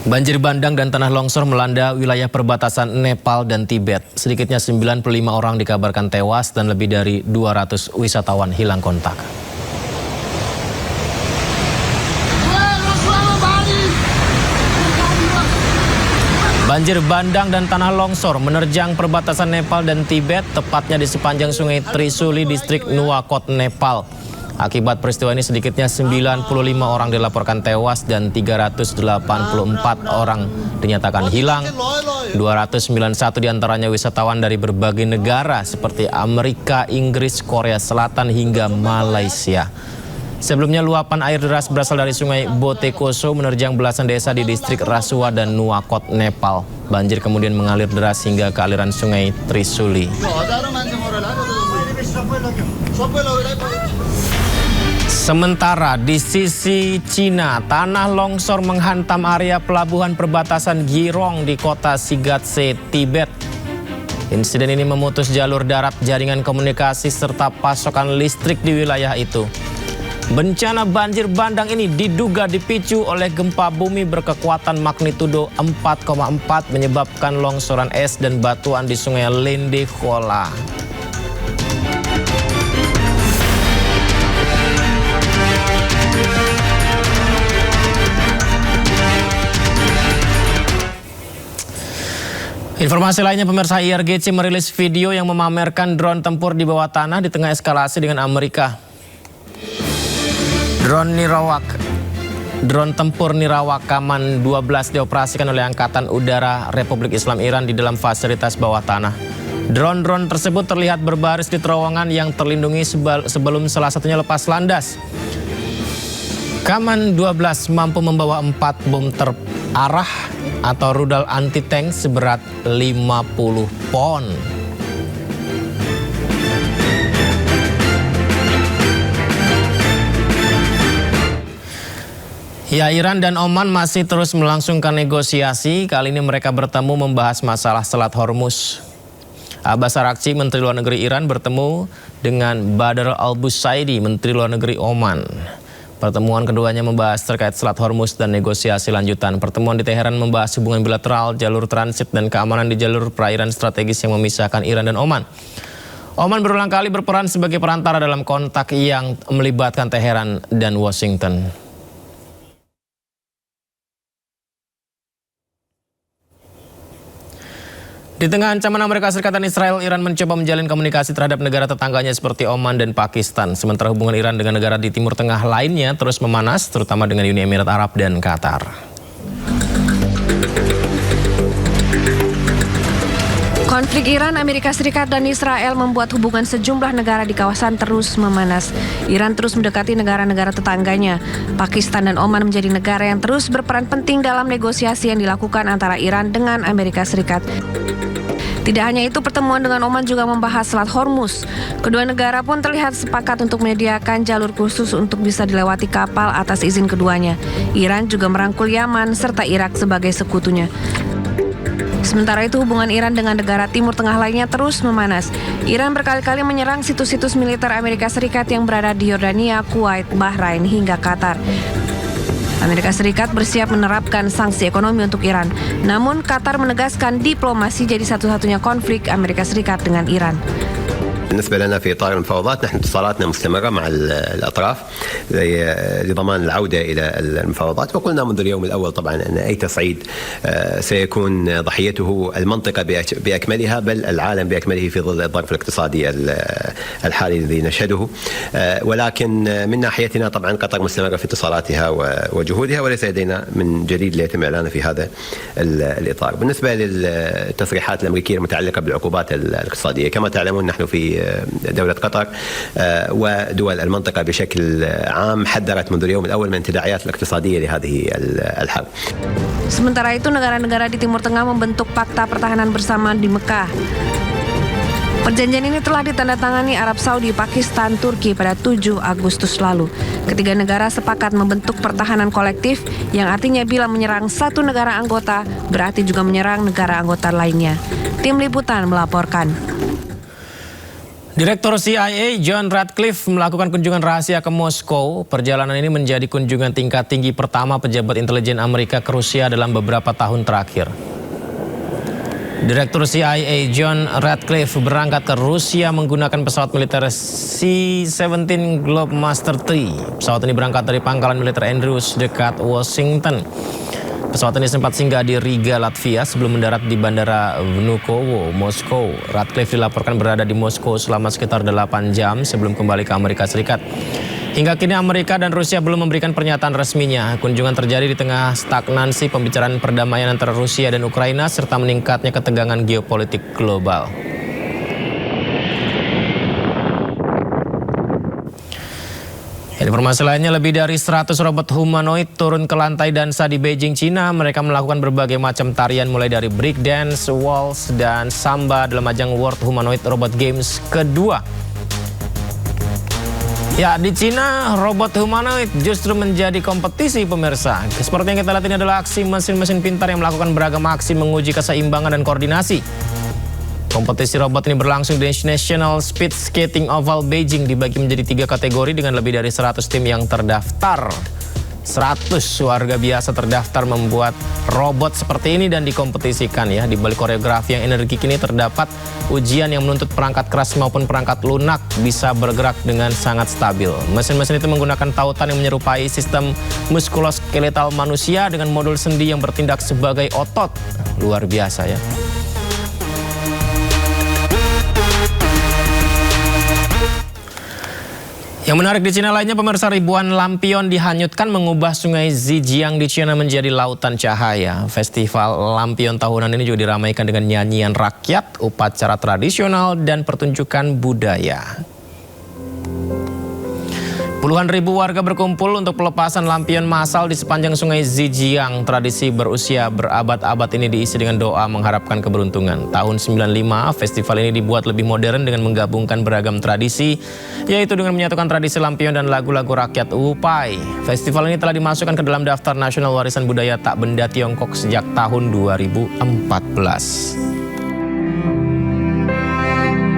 Banjir bandang dan tanah longsor melanda wilayah perbatasan Nepal dan Tibet. Sedikitnya 95 orang dikabarkan tewas dan lebih dari 200 wisatawan hilang kontak. Banjir bandang dan tanah longsor menerjang perbatasan Nepal dan Tibet, tepatnya di sepanjang sungai Trisuli, distrik Nuwakot, Nepal. Akibat peristiwa ini sedikitnya 95 orang dilaporkan tewas dan 384 orang dinyatakan hilang. 291 diantaranya wisatawan dari berbagai negara seperti Amerika, Inggris, Korea Selatan hingga Malaysia. Sebelumnya luapan air deras berasal dari sungai Botekoso menerjang belasan desa di distrik Rasua dan Nuwakot, Nepal. Banjir kemudian mengalir deras hingga ke aliran sungai Trisuli. Sementara di sisi Cina, tanah longsor menghantam area pelabuhan perbatasan Girong di kota Sigatse, Tibet. Insiden ini memutus jalur darat, jaringan komunikasi, serta pasokan listrik di wilayah itu. Bencana banjir bandang ini diduga dipicu oleh gempa bumi berkekuatan magnitudo 4,4 menyebabkan longsoran es dan batuan di sungai Lende Khola. Informasi lainnya, pemirsa, IRGC merilis video yang memamerkan drone tempur di bawah tanah di tengah eskalasi dengan Amerika. Drone tempur Nirawak Kaman 12 dioperasikan oleh Angkatan Udara Republik Islam Iran di dalam fasilitas bawah tanah. Drone-drone tersebut terlihat berbaris di terowongan yang terlindungi sebelum salah satunya lepas landas. Kaman 12 mampu membawa 4 bom terarah atau rudal anti-tank seberat 50 pon. Ya, Iran dan Oman masih terus melangsungkan negosiasi. Kali ini mereka bertemu membahas masalah Selat Hormuz. Abbas Araghchi, Menteri Luar Negeri Iran, bertemu dengan Badr al-Busaidi, Menteri Luar Negeri Oman. Pertemuan keduanya membahas terkait Selat Hormuz dan negosiasi lanjutan. Pertemuan di Teheran membahas hubungan bilateral, jalur transit, dan keamanan di jalur perairan strategis yang memisahkan Iran dan Oman. Oman berulang kali berperan sebagai perantara dalam kontak yang melibatkan Teheran dan Washington. Di tengah ancaman Amerika Serikat dan Israel, Iran mencoba menjalin komunikasi terhadap negara tetangganya seperti Oman dan Pakistan. Sementara hubungan Iran dengan negara di Timur Tengah lainnya terus memanas, terutama dengan Uni Emirat Arab dan Qatar. Konflik Iran, Amerika Serikat, dan Israel membuat hubungan sejumlah negara di kawasan terus memanas. Iran terus mendekati negara-negara tetangganya. Pakistan dan Oman menjadi negara yang terus berperan penting dalam negosiasi yang dilakukan antara Iran dengan Amerika Serikat. Tidak hanya itu, pertemuan dengan Oman juga membahas Selat Hormuz. Kedua negara pun terlihat sepakat untuk menyediakan jalur khusus untuk bisa dilewati kapal atas izin keduanya. Iran juga merangkul Yaman serta Irak sebagai sekutunya. Sementara itu, hubungan Iran dengan negara Timur Tengah lainnya terus memanas. Iran berkali-kali menyerang situs-situs militer Amerika Serikat yang berada di Yordania, Kuwait, Bahrain, hingga Qatar. Amerika Serikat bersiap menerapkan sanksi ekonomi untuk Iran. Namun, Qatar menegaskan diplomasi jadi satu-satunya konflik Amerika Serikat dengan Iran. بالنسبة لنا في إطار المفاوضات نحن اتصالاتنا مستمرة مع الأطراف لضمان العودة إلى المفاوضات، وقلنا منذ اليوم الأول طبعا أن أي تصعيد سيكون ضحيته المنطقة بأكملها بل العالم بأكمله في ظل الظرف الاقتصادي الحالي الذي نشهده. ولكن من ناحيتنا طبعا قطر مستمرة في اتصالاتها وجهودها، وليس لدينا من جديد ليتم إعلانه في هذا الإطار. بالنسبة للتصريحات الأمريكية المتعلقة بالعقوبات الاقتصادية، كما تعلمون نحن في دولة قطر ودول المنطقة بشكل عام حذرت منذ اليوم الأول من التداعيات الاقتصادية لهذه الحرب. Sementara itu, negara-negara di Timur Tengah membentuk Fakta Pertahanan Bersama di Mekah. Perjanjian ini telah ditandatangani Arab Saudi, Pakistan, Turki pada 7 Agustus lalu. Ketiga negara sepakat membentuk pertahanan kolektif yang artinya bila menyerang satu negara anggota, berarti juga menyerang negara anggota lainnya. Tim Liputan melaporkan. Direktur CIA John Ratcliffe melakukan kunjungan rahasia ke Moskow. Perjalanan ini menjadi kunjungan tingkat tinggi pertama pejabat intelijen Amerika ke Rusia dalam beberapa tahun terakhir. Direktur CIA John Ratcliffe berangkat ke Rusia menggunakan pesawat militer C-17 Globemaster III. Pesawat ini berangkat dari pangkalan militer Andrews dekat Washington. Pesawat ini sempat singgah di Riga, Latvia sebelum mendarat di Bandara Vnukovo, Moskow. Ratcliffe dilaporkan berada di Moskow selama sekitar 8 jam sebelum kembali ke Amerika Serikat. Hingga kini Amerika dan Rusia belum memberikan pernyataan resminya. Kunjungan terjadi di tengah stagnansi pembicaraan perdamaian antara Rusia dan Ukraina serta meningkatnya ketegangan geopolitik global. Informasi lainnya, lebih dari 100 robot humanoid turun ke lantai dansa di Beijing, Cina. Mereka melakukan berbagai macam tarian mulai dari breakdance, waltz, dan samba dalam ajang World Humanoid Robot Games kedua. Ya, di Cina robot humanoid justru menjadi kompetisi pemirsa. Seperti yang kita lihat ini adalah aksi mesin-mesin pintar yang melakukan beragam aksi menguji keseimbangan dan koordinasi. Kompetisi robot ini berlangsung di National Speed Skating Oval Beijing, dibagi menjadi 3 kategori dengan lebih dari 100 tim yang terdaftar. 100 warga biasa terdaftar membuat robot seperti ini dan dikompetisikan ya. Di balik koreografi yang energik ini terdapat ujian yang menuntut perangkat keras maupun perangkat lunak bisa bergerak dengan sangat stabil. Mesin-mesin itu menggunakan tautan yang menyerupai sistem muskuloskeletal manusia dengan modul sendi yang bertindak sebagai otot. Luar biasa ya. Yang menarik di Cina lainnya, pemirsa, ribuan lampion dihanyutkan mengubah sungai Zhejiang di Cina menjadi lautan cahaya. Festival lampion tahunan ini juga diramaikan dengan nyanyian rakyat, upacara tradisional, dan pertunjukan budaya. Puluhan ribu warga berkumpul untuk pelepasan lampion massal di sepanjang sungai Zhejiang. Tradisi berusia berabad-abad ini diisi dengan doa mengharapkan keberuntungan. Tahun 95, festival ini dibuat lebih modern dengan menggabungkan beragam tradisi, yaitu dengan menyatukan tradisi lampion dan lagu-lagu rakyat Wupai. Festival ini telah dimasukkan ke dalam daftar nasional warisan budaya tak benda Tiongkok sejak tahun 2014.